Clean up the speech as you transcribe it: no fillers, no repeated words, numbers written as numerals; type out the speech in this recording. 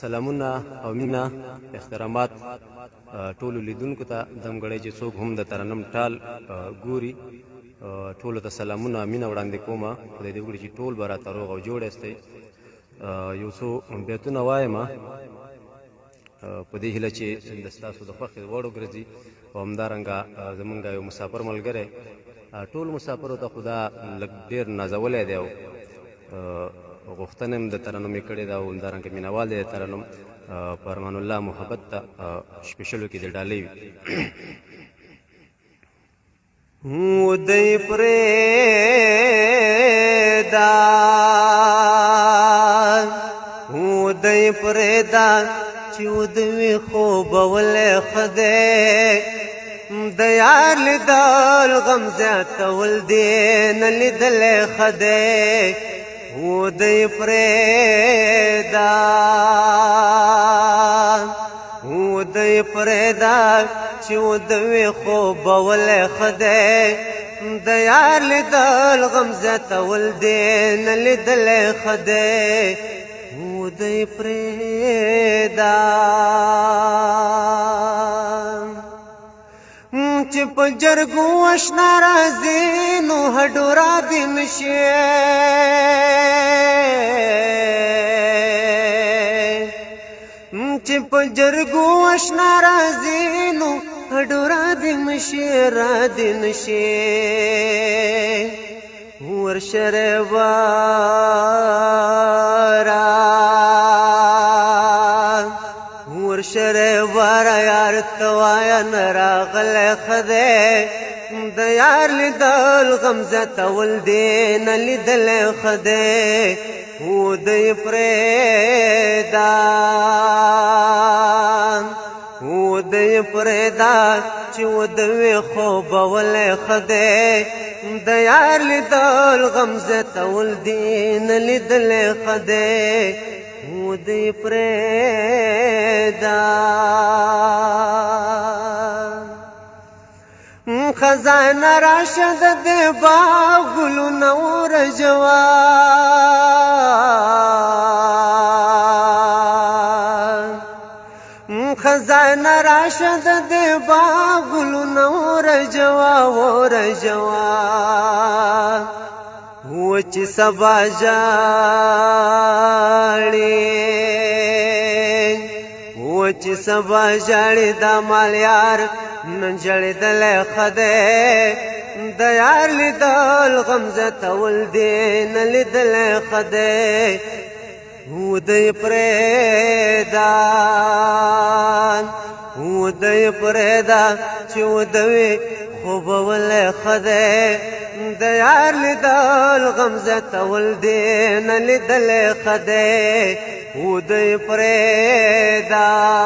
سلامونه او مینه احترامات ټولو لیدونکو ته دمګړی چې څوک هم د ترنم ټال ګوري ټولو ته سلامونه مینه وړاندې کومه خدای دې وکړي چې ټول به راته روغ او جوړ یاستئ یو څو بیتونه وایم په دې هیله چې د ستاسو د خوښې وړ وګرځي او همدارنګه زمونږ یو مسافر ملګری ټول مسافرو ته خو دا لږ ډېر نازولی دی او غوښتنه هم د ترنم یې کړې ده او همدارنګه مینهوال دی د ترنم په ارمان الله محبت ته شپېشلو کې د ډالۍ وي ودی پرېږده ودی پرېږده چې ودوي خوبولی ښه دی د یار لیدل غم زیاتول دی نه لیدلی ښه دی ودی پرېږده ودی پرېږده چې ودوي خوبولی ښه دی د یار لیدل غم زیاتول دی نه لیدلی ښه دی ودی پرېږده چې په جرګو اشنا راځي نو هډو رادې نشي چې په جرګو اشنا راځي نو هډو رادې نشي رادې نشي ورشره واره ورشره واره یار ته وایه نه راغلی ښه دی د یار لیدل غم زیاتول دی نه لیدلی ښه دی ودی پرېږده ودی پرېږده چې ودوي خوبولی ښه دی د یار لیدل غم زیاتول دی نه لیدلی ښه دی ودی پرېږده خزانه راشه د دې باغ ګلونه ورژوه خزانه راشه د دې باغ ګلونه ورژوه ورژوه و چې سبا ژاړي و چې سبا ژاړي دا مال یار نن ژړېدلی ښه دی د یار لیدل غم زیاتول دی نه لیدلی ښه دی ودی پرېږده ودی پرېږده چې ودوي خوبولی ښه دی د یار لیدل غم زیاتول دی نه لیدلی ښه دی ودی پرېږده